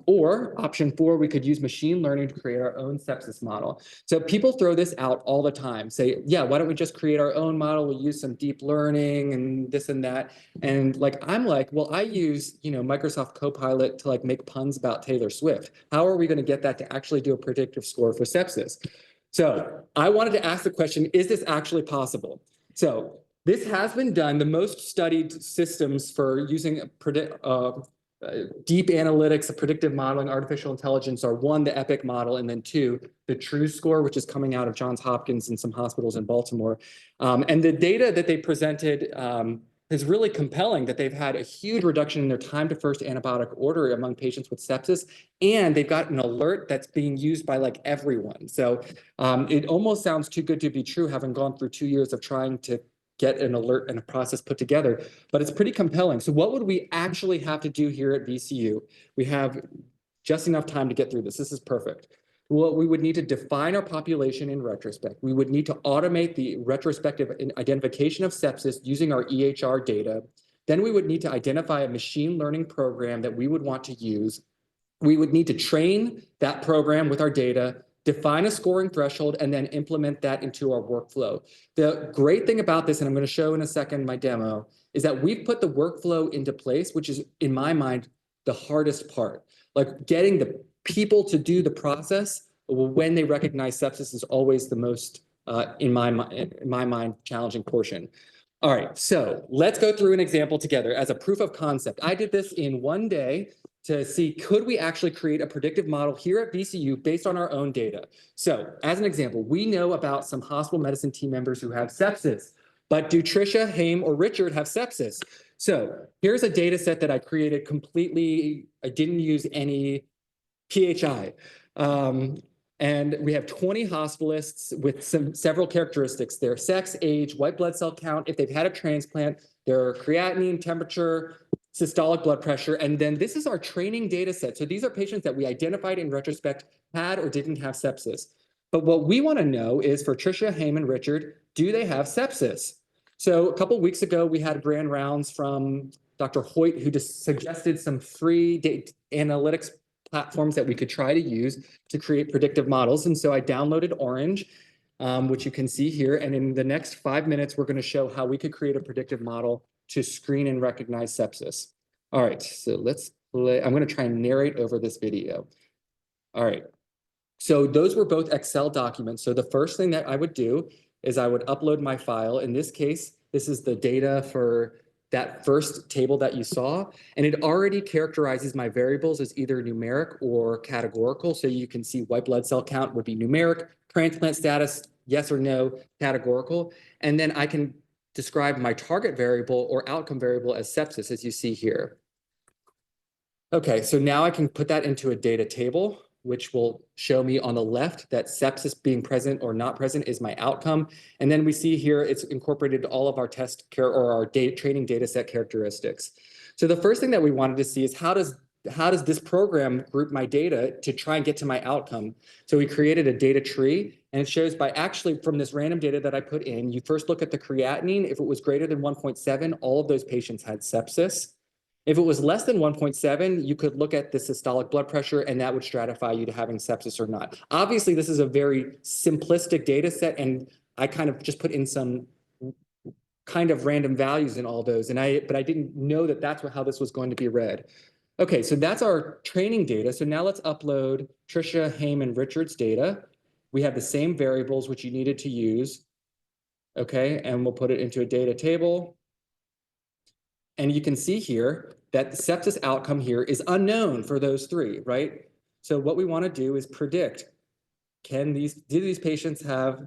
Or option 4, we could use machine learning to create our own sepsis model. So people throw this out all the time, say, yeah, why don't we just create our own model? We'll use some deep learning and this and that. And I'm like, well, I use, Microsoft Copilot to make puns about Taylor Swift. How are we going to get that to actually do a predictive score for sepsis? So I wanted to ask the question, is this actually possible? So this has been done. The most studied systems for using deep analytics, a predictive modeling, artificial intelligence are 1, the Epic model, and then 2, the True Score, which is coming out of Johns Hopkins and some hospitals in Baltimore. And the data that they presented is really compelling, that they've had a huge reduction in their time to first antibiotic order among patients with sepsis, and they've got an alert that's being used by everyone. So it almost sounds too good to be true, having gone through 2 years of trying to get an alert and a process put together, but it's pretty compelling. So what would we actually have to do here at VCU? We have just enough time to get through this. This is perfect. Well, we would need to define our population in retrospect. We would need to automate the retrospective identification of sepsis using our EHR data. Then we would need to identify a machine learning program that we would want to use. We would need to train that program with our data, define a scoring threshold, and then implement that into our workflow. The great thing about this, and I'm going to show in a second my demo, is that we've put the workflow into place, which is, in my mind, the hardest part. Getting the people to do the process when they recognize sepsis is always the most, in my mind, challenging portion. All right, so let's go through an example together as a proof of concept. I did this in 1 day to see, could we actually create a predictive model here at VCU based on our own data? So as an example, we know about some hospital medicine team members who have sepsis, but do Tricia, Haim, or Richard have sepsis? So here's a data set that I created completely. I didn't use any PHI. And we have 20 hospitalists with several characteristics: their sex, age, white blood cell count, if they've had a transplant, their creatinine, temperature, systolic blood pressure. And then this is our training data set. So these are patients that we identified in retrospect had or didn't have sepsis. But what we want to know is for Tricia, Haim, and Richard, do they have sepsis? So a couple of weeks ago, we had grand rounds from Dr. Hoyt, who just suggested some free data analytics platforms that we could try to use to create predictive models. And so I downloaded Orange, which you can see here. And in the next 5 minutes, we're going to show how we could create a predictive model to screen and recognize sepsis. All right, so let's play. I'm going to try and narrate over this video. All right. So those were both Excel documents. So the first thing that I would do is I would upload my file. In this case, this is the data for that first table that you saw, and it already characterizes my variables as either numeric or categorical. So you can see white blood cell count would be numeric, transplant status, yes or no, categorical. And then I can describe my target variable or outcome variable as sepsis, as you see here. Okay, so now I can put that into a data table, which will show me on the left that sepsis being present or not present is my outcome. And then we see here it's incorporated all of our test care or our training data set characteristics. So the first thing that we wanted to see is how does this program group my data to try and get to my outcome? So we created a data tree, and it shows by actually from this random data that I put in, you first look at the creatinine. If it was greater than 1.7, all of those patients had sepsis. If it was less than 1.7, you could look at the systolic blood pressure, and that would stratify you to having sepsis or not. Obviously, this is a very simplistic data set, and I kind of just put in some kind of random values in all those, but I didn't know that that's how this was going to be read. Okay, so that's our training data. So now let's upload Tricia, Haim, and Richard's data. We have the same variables which you needed to use. Okay, and we'll put it into a data table. And you can see here that the sepsis outcome here is unknown for those three, right? So what we want to do is predict, do these patients have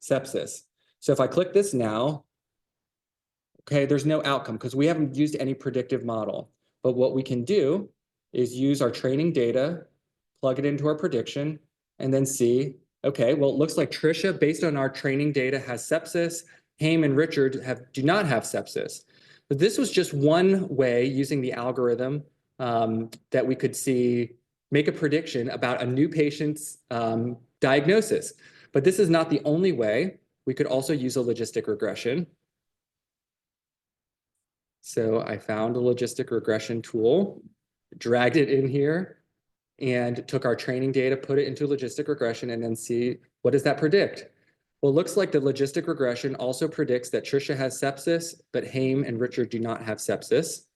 sepsis? So if I click this now, okay, there's no outcome because we haven't used any predictive model. But what we can do is use our training data, plug it into our prediction, and then see, okay, well, it looks like Tricia, based on our training data, has sepsis. Haim and Richard do not have sepsis. But this was just one way using the algorithm that we could make a prediction about a new patient's diagnosis. But this is not the only way. We could also use a logistic regression. So I found a logistic regression tool, dragged it in here, and took our training data, put it into logistic regression, and then see what does that predict. Well, it looks like the logistic regression also predicts that Tricia has sepsis, but Haim and Richard do not have sepsis.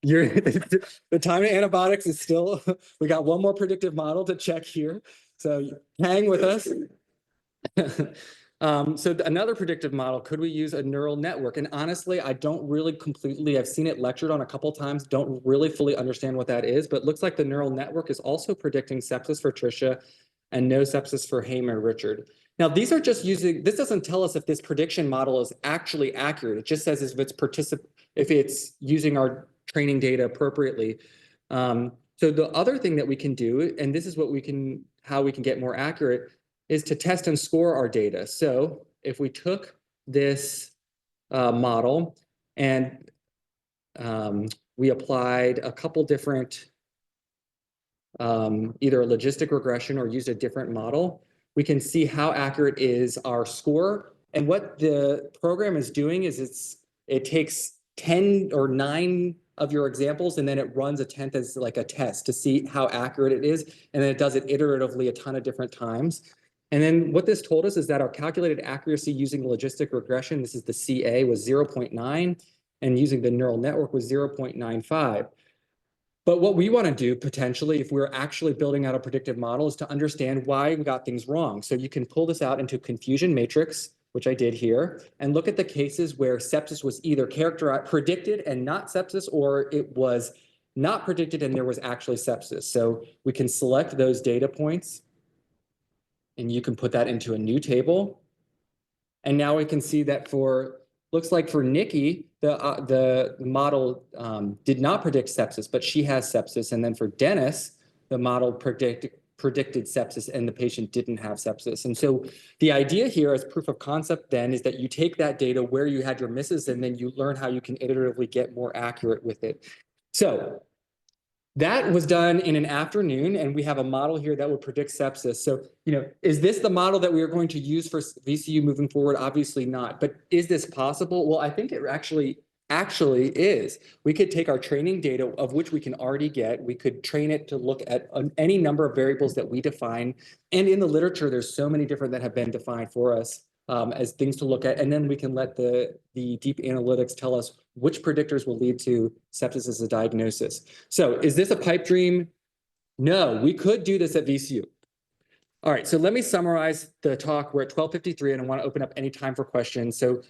The time to antibiotics is still, we got one more predictive model to check here. So hang with us. So another predictive model, could we use a neural network? And honestly, I don't really completely, I've seen it lectured on a couple times, don't really fully understand what that is, but it looks like the neural network is also predicting sepsis for Tricia and no sepsis for Haim or Richard. Now, these are just this doesn't tell us if this prediction model is actually accurate. It just says if it's using our training data appropriately. So the other thing that we can do, and this is how we can get more accurate, is to test and score our data. So if we took this model and we applied a couple different either a logistic regression or used a different model, we can see how accurate is our score. And what the program is doing is it takes 10 or 9 of your examples, and then it runs a 10th as like a test to see how accurate it is. And then it does it iteratively a ton of different times. And then what this told us is that our calculated accuracy using logistic regression, this is the CA, was 0.9, and using the neural network was 0.95. But what we want to do potentially, if we're actually building out a predictive model, is to understand why we got things wrong. So you can pull this out into confusion matrix, which I did here, and look at the cases where sepsis was either predicted and not sepsis, or it was not predicted and there was actually sepsis. So we can select those data points, and you can put that into a new table. And now we can see that looks like for Nikki, the model did not predict sepsis, but she has sepsis. And then for Dennis, the model predicted predicted sepsis and the patient didn't have sepsis. And so the idea here as proof of concept then is that you take that data where you had your misses and then you learn how you can iteratively get more accurate with it. So that was done in an afternoon, and we have a model here that would predict sepsis. So, is this the model that we are going to use for VCU moving forward? Obviously not, but is this possible? Well, I think it actually is. We could take our training data, of which we can already get. We could train it to look at any number of variables that we define. And in the literature, there's so many different that have been defined for us as things to look at. And then we can let the deep analytics tell us which predictors will lead to sepsis as a diagnosis. So is this a pipe dream? No, we could do this at VCU. All right, so let me summarize the talk. We're at 12:53, and I want to open up any time for questions. So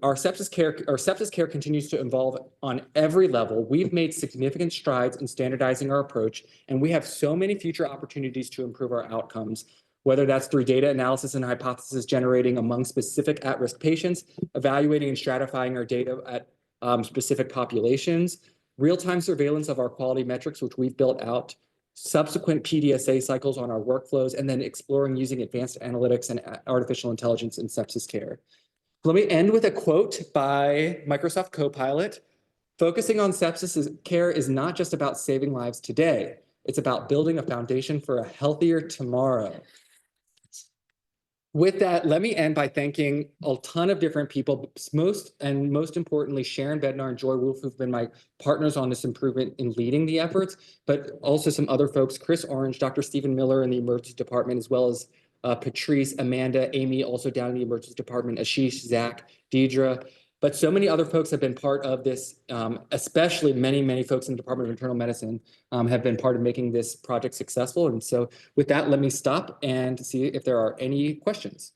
our sepsis care continues to evolve on every level. We've made significant strides in standardizing our approach, and we have so many future opportunities to improve our outcomes, whether that's through data analysis and hypothesis generating among specific at-risk patients, evaluating and stratifying our data at specific populations, real-time surveillance of our quality metrics, which we've built out, subsequent PDSA cycles on our workflows, and then exploring using advanced analytics and artificial intelligence in sepsis care. Let me end with a quote by Microsoft Copilot. Focusing on sepsis care is not just about saving lives today. It's about building a foundation for a healthier tomorrow. With that, let me end by thanking a ton of different people, most importantly, Sharon Bednar and Joy Wolf, who've been my partners on this improvement in leading the efforts, but also some other folks, Chris Orange, Dr. Stephen Miller in the emergency department, as well as Patrice, Amanda, Amy, also down in the emergency department, Aashish, Zach, Deidre. But so many other folks have been part of this, especially many folks in the Department of Internal Medicine have been part of making this project successful. And so with that, let me stop and see if there are any questions.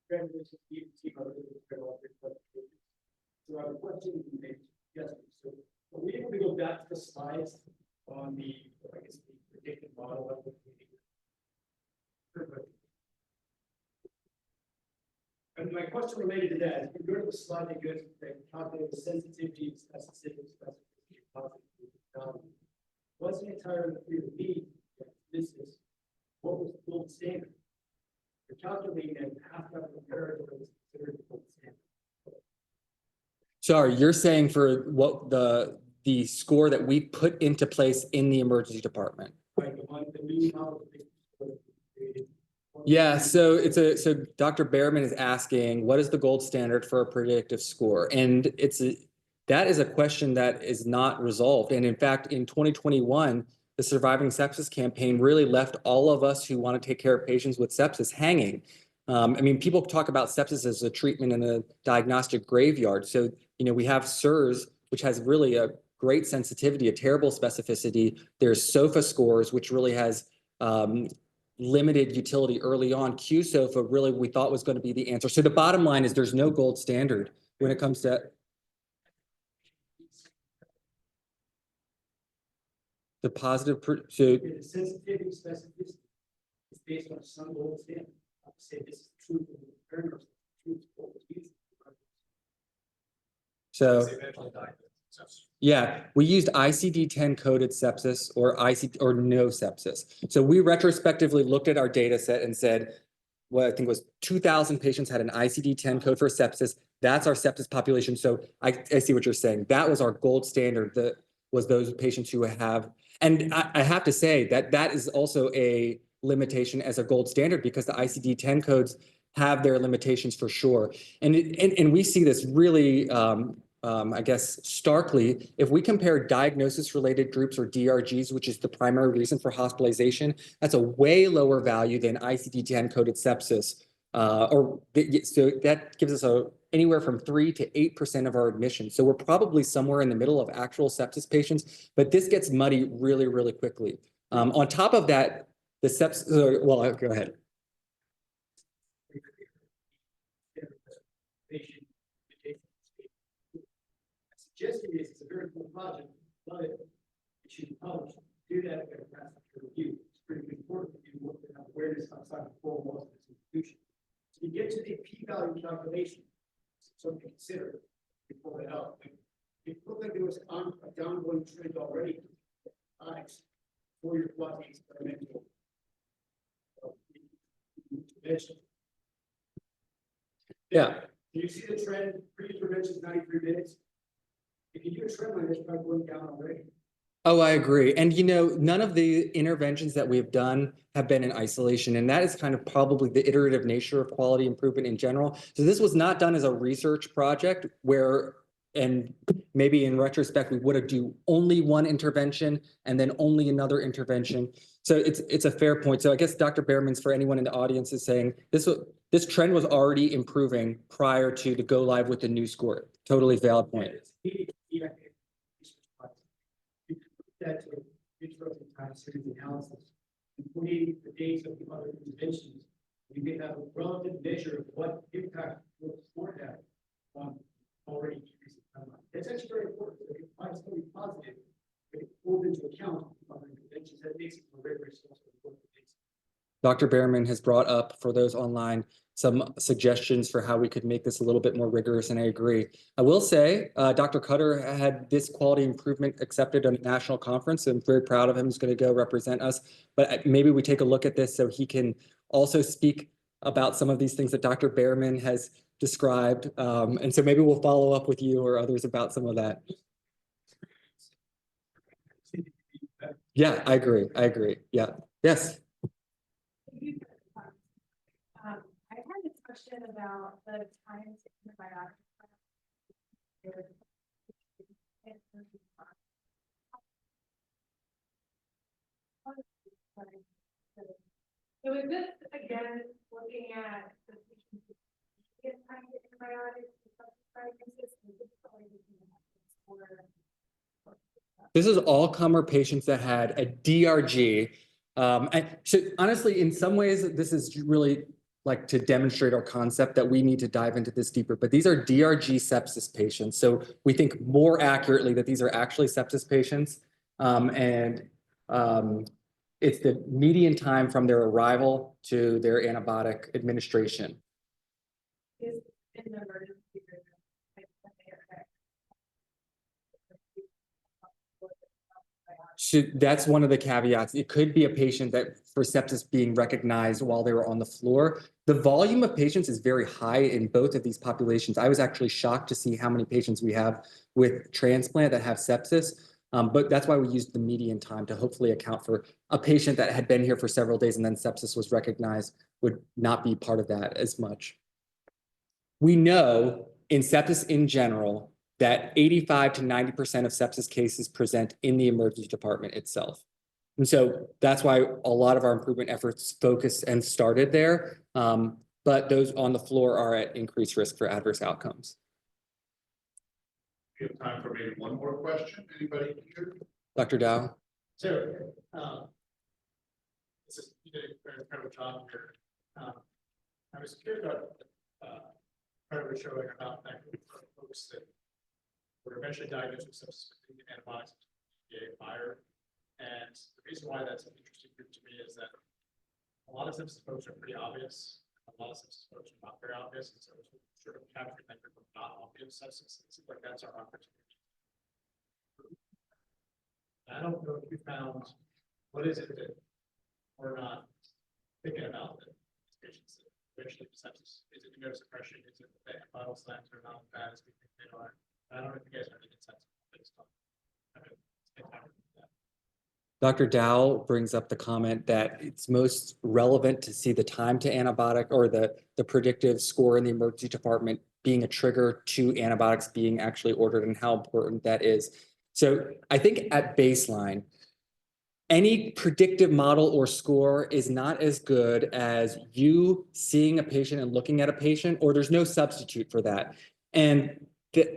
So I have a question you made yesterday. So are we able to go back to the slides on the, I guess, the predictive model of the and my question related to that is, if you go to the slide that goes that calculate the sensitivity, specificity, positive, wasn't entirely clear to me that this is what was the gold standard. You're calculating that half of the comparator is considered the gold standard. Sorry, you're saying for what the score that we put into place in the emergency department. Right, the new model. Yeah, so Dr. Biederman is asking, what is the gold standard for a predictive score? And that is a question that is not resolved. And in fact, in 2021, the Surviving Sepsis campaign really left all of us who want to take care of patients with sepsis hanging. I mean, people talk about sepsis as a treatment in a diagnostic graveyard. So, we have SIRS, which has really a great sensitivity, a terrible specificity. There's SOFA scores, which really has limited utility early on. QSOFA really we thought was going to be the answer. So the bottom line is there's no gold standard when it comes to the positive. So the sensitivity specificity is based on some gold standard. I would say this is true for the parameters, truth for what was used. So yeah, we used ICD-10 coded sepsis or no sepsis. So we retrospectively looked at our data set and said, well, I think it was 2,000 patients had an ICD-10 code for sepsis. That's our sepsis population. So I see what you're saying. That was our gold standard. That was those patients who have, and I have to say that is also a limitation as a gold standard because the ICD-10 codes have their limitations for sure. And we see this really, I guess, starkly, if we compare diagnosis-related groups or DRGs, which is the primary reason for hospitalization, that's a way lower value than ICD-10 coded sepsis. So that gives us anywhere from 3 to 8% of our admissions. So we're probably somewhere in the middle of actual sepsis patients, but this gets muddy really, really quickly. On top of that, the sepsis, well, go ahead. Suggesting this is a very cool project, but it should be published. Do that at a practical review. It's pretty important to do what the awareness outside the four walls of this institution. calculation, something to consider before it out. It looked like there was a downgoing trend already. For your quasi-experimental intervention. Yeah. Do you see the trend? Pre-intervention is 93 minutes. If you do a trend line, it's probably going down already. Oh, I agree. And none of the interventions that we've done have been in isolation. And that is kind of probably the iterative nature of quality improvement in general. So this was not done as a research project where, and maybe in retrospect, we would have do only one intervention and then only another intervention. So it's a fair point. So I guess Dr. Biederman's, for anyone in the audience, is saying this trend was already improving prior to the go live with the new score. Totally valid point. That to interesting time series analysis, including the dates of the other interventions, we may have a relative measure of what impact will support that already increasing timeline. That's actually very important. So if you find something positive, if it pulls into account other interventions, that makes it more rigorous. Dr. Biederman has brought up, for those online, some suggestions for how we could make this a little bit more rigorous, and I agree. I will say, Dr. Cutter had this quality improvement accepted at a national conference. I'm very proud of him. He's going to go represent us, but maybe we take a look at this so he can also speak about some of these things that Dr. Biederman has described. And so maybe we'll follow up with you or others about some of that. Yeah, I agree. Yeah. Yes. I had a question about the time to antibiotic. So is this again looking at the patients who get time to antibiotics? This is all comer patients that had a DRG. And so honestly, in some ways, this is really like to demonstrate our concept that we need to dive into this deeper, but these are DRG sepsis patients. So we think more accurately that these are actually sepsis patients. It's the median time from their arrival to their antibiotic administration. Is in the emergency room. So that's one of the caveats. It could be a patient that for sepsis being recognized while they were on the floor. The volume of patients is very high in both of these populations. I was actually shocked to see how many patients we have with transplant that have sepsis. But that's why we used the median time to hopefully account for a patient that had been here for several days and then sepsis was recognized would not be part of that as much. We know in sepsis in general that 85 to 90% of sepsis cases present in the emergency department itself. And so that's why a lot of our improvement efforts focused and started there. But those on the floor are at increased risk for adverse outcomes. We have time for maybe one more question. Anybody here? Dr. Dow? So, this is, you did a very incredible job here. I was curious about part of the showing about that group of folks that were eventually diagnosed with sepsis with antibiotics fire. And the reason why that's an interesting group to me is that a lot of sepsis folks are pretty obvious. A lot of sepsis folks are not very obvious. And so we're sort of capturing that group of not obvious sepsis. It seems like that's our opportunity. I don't know if you found what is it that we're not thinking about that these patients that eventually sepsis. Is it immunosuppression? Is it that vital signs are not as bad as we think they are? I don't know if you guys are really insensitive to this stuff. Dr. Dow brings up the comment that it's most relevant to see the time to antibiotic or the predictive score in the emergency department being a trigger to antibiotics being actually ordered and how important that is. So I think at baseline, any predictive model or score is not as good as you seeing a patient and looking at a patient, or there's no substitute for that. And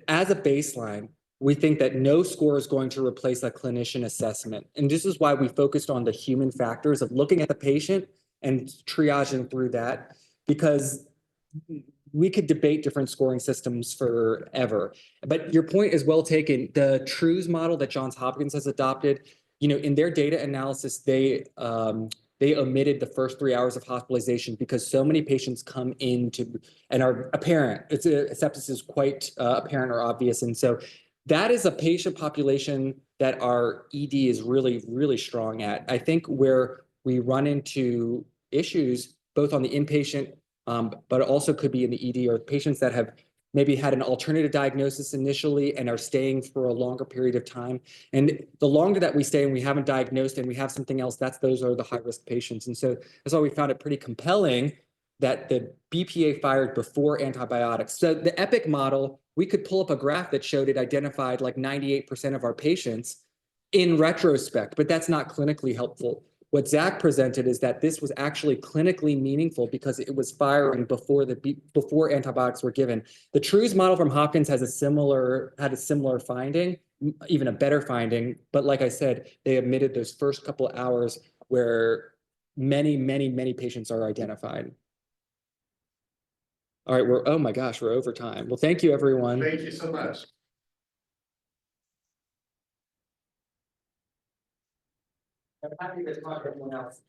as a baseline, we think that no score is going to replace a clinician assessment. And this is why we focused on the human factors of looking at the patient and triaging through that, because we could debate different scoring systems forever. But your point is well taken. The TRUES model that Johns Hopkins has adopted, in their data analysis, they they omitted the first 3 hours of hospitalization because so many patients come into and are apparent. Sepsis is quite apparent or obvious. And so that is a patient population that our ED is really, really strong at. I think where we run into issues, both on the inpatient, but also could be in the ED, or patients that have maybe had an alternative diagnosis initially and are staying for a longer period of time. And the longer that we stay and we haven't diagnosed and we have something else, those are the high-risk patients. And so that's why we found it pretty compelling that the BPA fired before antibiotics. So the EPIC model, we could pull up a graph that showed it identified like 98% of our patients in retrospect, but that's not clinically helpful. What Zach presented is that this was actually clinically meaningful because it was firing before antibiotics were given. The TRUES model from Hopkins had a similar finding, even a better finding. But like I said, they omitted those first couple of hours where many, many, many patients are identified. All right, oh my gosh, we're over time. Well, thank you, everyone. Thank you so much. I'm happy to talk to everyone else.